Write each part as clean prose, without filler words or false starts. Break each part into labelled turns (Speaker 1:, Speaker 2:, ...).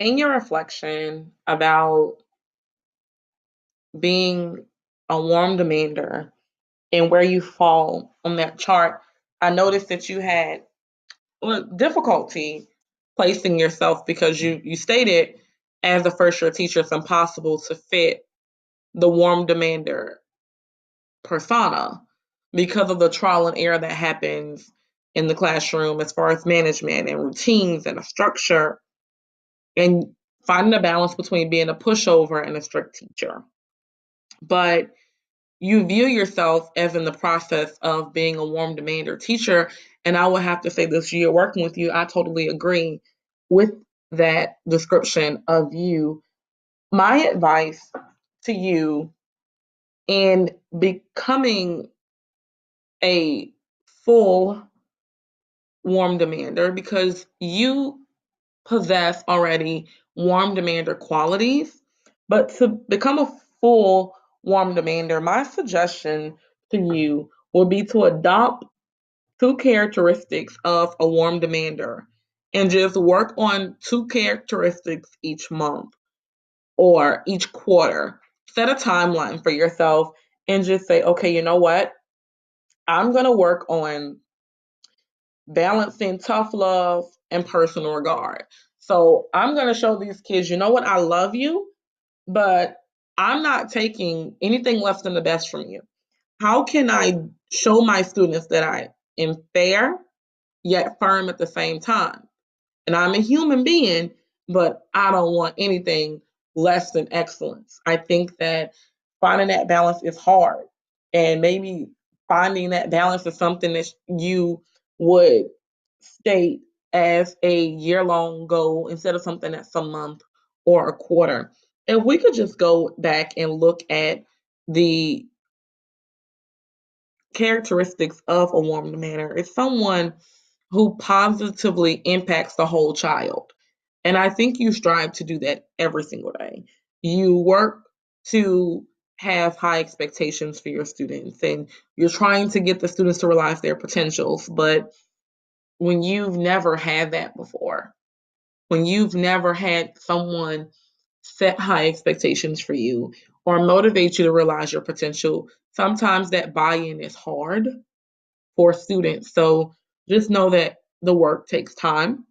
Speaker 1: In your reflection about being a warm demander and where you fall on that chart, I noticed that you had difficulty placing yourself because you stated as a first year teacher it's impossible to fit the warm demander persona because of the trial and error that happens in the classroom as far as management and routines and a structure and finding a balance between being a pushover and a strict teacher. But you view yourself as in the process of being a warm demander teacher. And I would have to say this year working with you, I totally agree with that description of you. My advice to you in becoming a full warm demander, because you possess already warm demander qualities, but to become a full warm demander, my suggestion to you would be to adopt two characteristics of a warm demander and just work on two characteristics each month or each quarter. Set a timeline for yourself and just say, okay, you know what? I'm going to work on balancing tough love and personal regard. So I'm going to show these kids, you know what? I love you, but I'm not taking anything less than the best from you. How can I show my students that I am fair yet firm at the same time? And I'm a human being, but I don't want anything less than excellence. I think that finding that balance is hard. And maybe finding that balance is something that you would state as a year long goal instead of something that's a month or a quarter. If we could just go back and look at the characteristics of a warm manner, it's someone who positively impacts the whole child. And I think you strive to do that every single day. You work to have high expectations for your students and you're trying to get the students to realize their potentials. But when you've never had that before, when you've never had someone set high expectations for you or motivate you to realize your potential, sometimes that buy in is hard for students. So just know that the work takes time.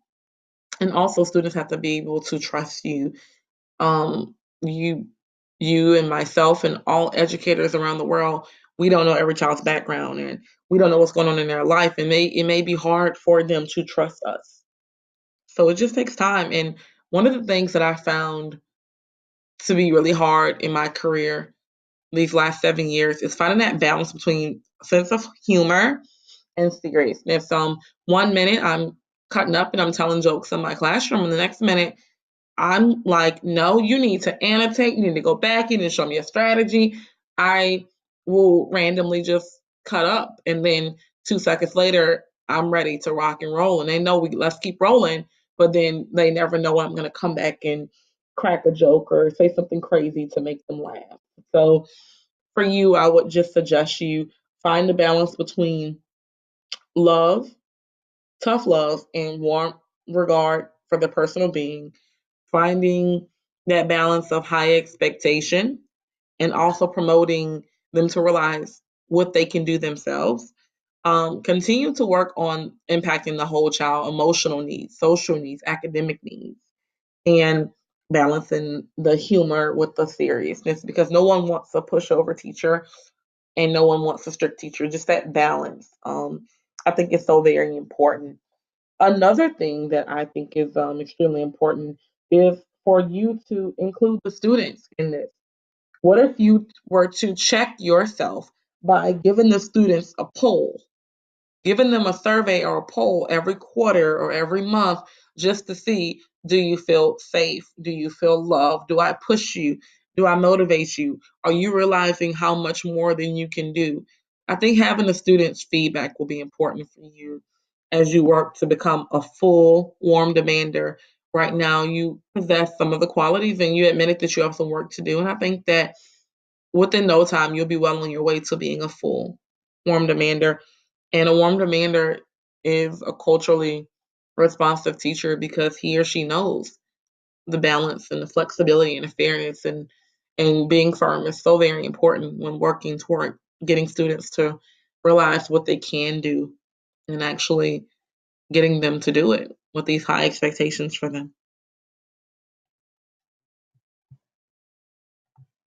Speaker 1: And also students have to be able to trust you. Um, you you and myself and all educators around the world, we don't know every child's background and we don't know what's going on in their life. And it may be hard for them to trust us. So it just takes time. And one of the things that I found to be really hard in my career these last 7 years is finding that balance between a sense of humor and seriousness. One minute I'm cutting up and I'm telling jokes in my classroom, and the next minute I'm like, no, you need to annotate, you need to go back, you need to show me a strategy. I will randomly just cut up, and then 2 seconds later, I'm ready to rock and roll. And they know we let's keep rolling, but then they never know when I'm going to come back and crack a joke or say something crazy to make them laugh. So for you, I would just suggest you find the balance between love, tough love, and warm regard for the personal being, finding that balance of high expectation and also promoting them to realize what they can do themselves. Continue to work on impacting the whole child, emotional needs, social needs, academic needs, and balancing the humor with the seriousness because no one wants a pushover teacher and no one wants a strict teacher. Just that balance. I think it's so very important. Another thing that I think is extremely important is for you to include the students in this. What if you were to check yourself by giving the students a poll, giving them a survey or a poll every quarter or every month just to see, do you feel safe? Do you feel loved? Do I push you? Do I motivate you? Are you realizing how much more than you can do? I think having the students' feedback will be important for you as you work to become a full warm demander. Right now, you possess some of the qualities and you admitted that you have some work to do. And I think that within no time, you'll be well on your way to being a full warm demander. And a warm demander is a culturally responsive teacher because he or she knows the balance and the flexibility and the fairness and being firm is so very important when working toward getting students to realize what they can do and actually getting them to do it with these high expectations for them.